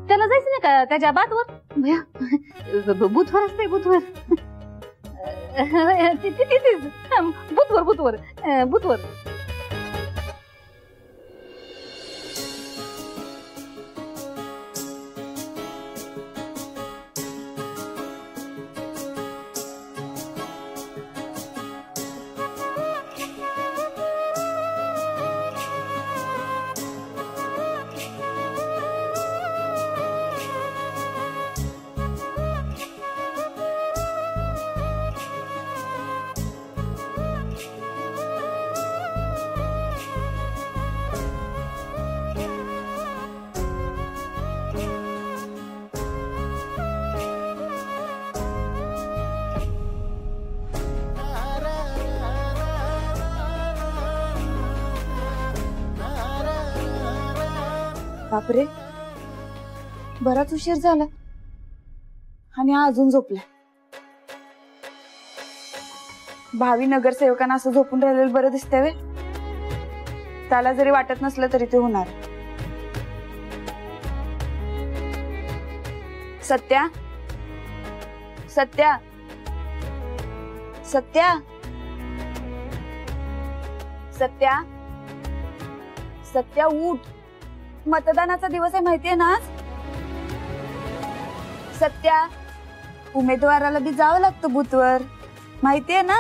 त्याला जायचं नाही का त्याच्या बातवर? बुधवार असते बुधवार. बुधवार बुधवार बुधवार. बापरे, बराच उशीर झाला आणि अजून झोपलाय. भावी नगरसेवकांना असं झोपून राहिलेलं बरं दिसतंय वे. त्याला जरी वाटत नसलं तरी ते होणार. सत्या, सत्या, सत्या, सत्या, सत्या उठ. मतदानाचा दिवस आहे माहितीये ना आज. सत्या, उमेदवाराला बी जावं लागतं बूथवर, माहितीये ना.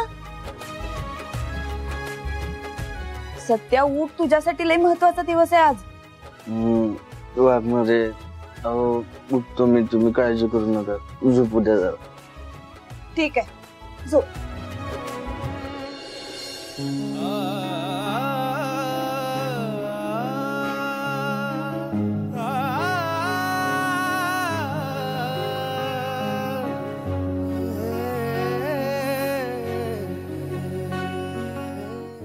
सत्या उठ, तुझ्यासाठी लय महत्वाचा दिवस आहे आज. वाघमारे, अहो उठतो मी, तुम्ही काळजी करू नका. झोपू द्या जरा. ठीक आहे, झोप.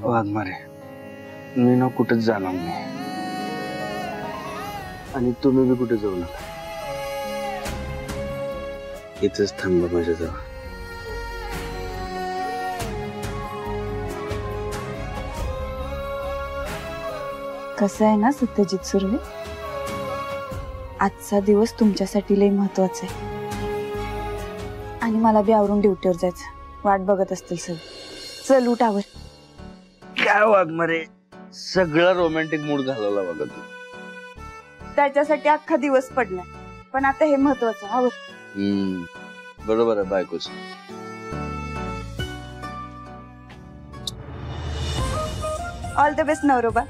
वाघमारे, मी ना कुठेच जाणार नाही आणि तुम्ही बी कुठे जाऊ नका. इथेच थांबा माझ्याजवळ. कसं आहे ना सत्यजित सुर्वे, आजचा दिवस तुमच्यासाठी लय महत्वाचा आहे आणि मला बी आवरून ड्युटीवर जायचं. वाट बघत असतील सगळे. चल उठ, आवर. काय वाघमारे, सगळा रोमॅन्टिक मूड घालवला बघा तू. त्याच्यासाठी अख्खा दिवस पडलाय, पण आता हे महत्वाचं. आवर. बरोबर आहे बायकोच. ऑल द बेस्ट नवरोबा.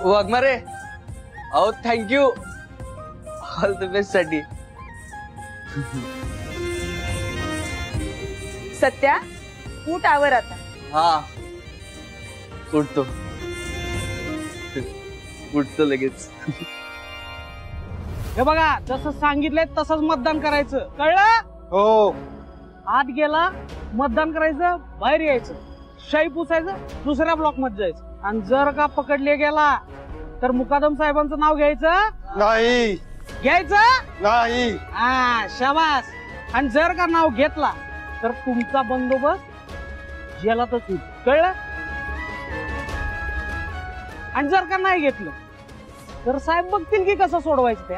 वाघमारे, अहो थँक्यू ऑल द बेस्ट साठी. सत्या उठ, आवर आता. हा उठतो, उठतो लगेच. हे बघा, जसं सांगितलंय तसंच मतदान करायचं, कळलं? हो. आत गेला मतदान करायचं, बाहेर यायचं, शाई पुसायचं, दुसऱ्या ब्लॉक मध्ये जायचं. आणि जर का पकडले गेला तर मुकादम साहेबांचं नाव घ्यायचं नाही. घ्यायचं नाही. हा शाबास. आणि जर का नाव घेतला तर तुमचा बंदोबस्त जेलातच होईल, कळलं? आणि जर का नाही घेतलं तर साहेब बघतील की कसं सोडवायचं ते.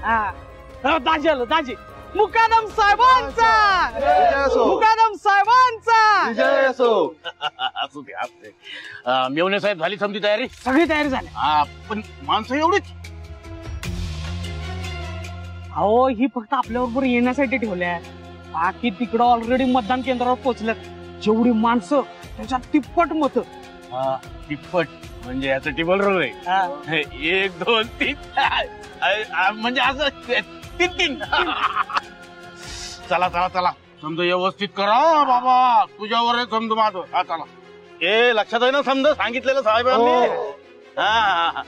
हा दाजी आलं, दाजी. मुकादम साहेबांचा, मुकादम साहेबांचा विजय असो. असू दे, असू दे. मेवणे साहेब, झाली समजी तयारी? सगळी तयारी झाली. पण माणसं एवढीच? अहो, ही फक्त आपल्याबरोबर येण्यासाठी ठेवल्या. बाकी तिकडं ऑलरेडी मतदान केंद्रावर पोहोचल्यात. जेवढी माणसं त्याच्यात तिप्पट मत. तिप्पट म्हणजे याचं टिबल रोल आहे. 1 2 3 म्हणजे असं 3 चला चला चला, समजा व्यवस्थित करा बाबा. तुझ्यावर समजा माझं. हा चला. लक्षात आहे ना समजा सांगितलेलं साहेबांनी? हा,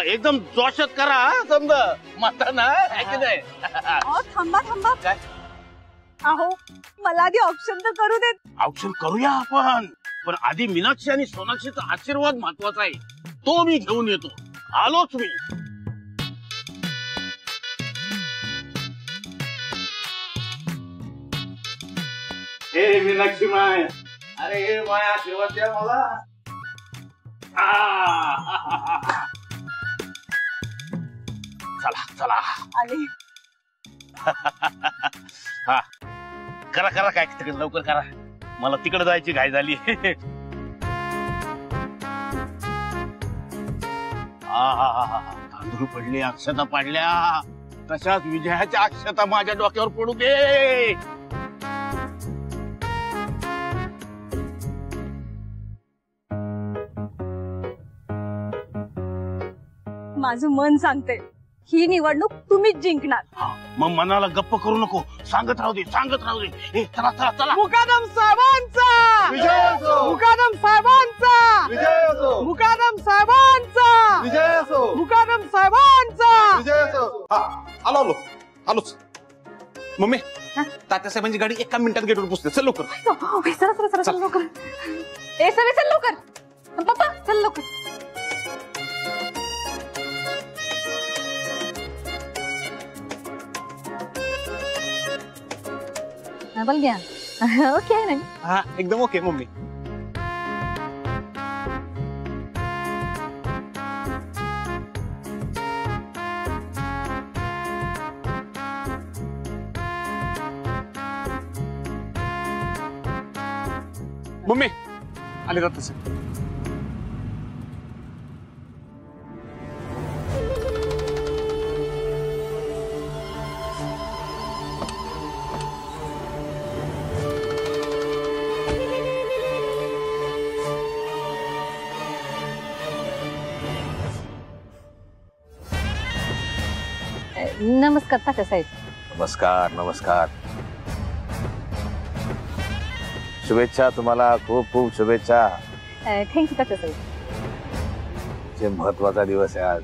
एकदम जोशात करा समजा मतदान. थांबा थांबा. काय? अहो, मला आधी ऑप्शन तर करू देत. ऑप्शन करूया आपण, पण आधी मीनाक्षी आणि सोनाक्षीचा आशीर्वाद महत्वाचा आहे. तो मी घेऊन येतो. आलोच मी. हे मीनाक्षी माय, अरे हे माय आशीर्वाद द्या मला. चला चला आले. हा करा करा काय तिकडे लवकर करा मला तिकडे जायची घाई झाली तांदूळ पडले अक्षता पाडल्या तशाच विजयाच्या अक्षता माझ्या डोक्यावर पडू दे माझं मन सांगते ही निवडणूक तुम्हीच जिंकणार. मग मनाला गप्प करू नको सांगत राहू दे ए, चला चला चला मुकादम साहेबांचा मुकादम साहेबांचा मुकादम साहेबांचा मुकादम साहेबांचा आलो मम्मी तात्यासाहेबांची गाडी 1 मिनिटात गेटवर पोहोचते. चल लवकर. चल लवकर ए सगळे चल लवकर पप्पा चल लवकर बोल गया ओके आहे ना हा एकदम ओके मम्मी. मम्मी आले जात नमस्कार तात्यासाहेब. नमस्कार नमस्कार. शुभेच्छा तुम्हाला खूप खूप शुभेच्छा. थँक्यू तात्यासाहेब. जे महत्वाचा दिवस आहे आज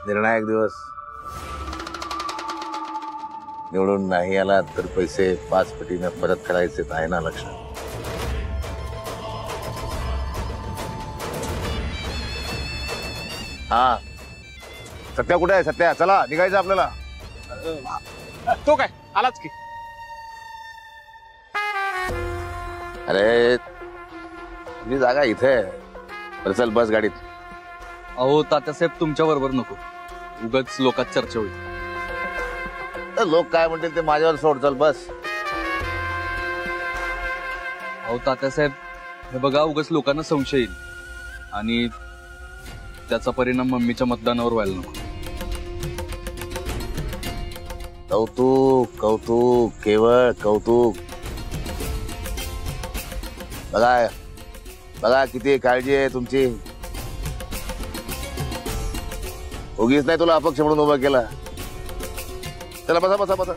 निर्णायक दिवस. निवडून नाही आला तर पैसे 5 पटीने परत करायचे आहे ना लक्षात. हा सत्या कुठे आहे सत्या चला निघायचं आपल्याला. तो काय आलाच की. अरे तुझी जागा इथे आहे. बरं चल बस गाडीत. अहो तात्यासाहेब तुमच्या बरोबर नको उगाच लोकात चर्चा होईल. लोक काय म्हणतील ते माझ्यावर सोड चल बस. अहो तात्यासाहेब हे बघा उगाच लोकांना संशय येईल आणि त्याचा परिणाम मम्मीच्या मतदानावर व्हायला नको. कौतुक कौतुक केवळ कौतुक. बघा बघा किती काळजी आहे तुमची. उगीच नाही तुला अपक्ष म्हणून उभा केला. चला बसा बसा बसा.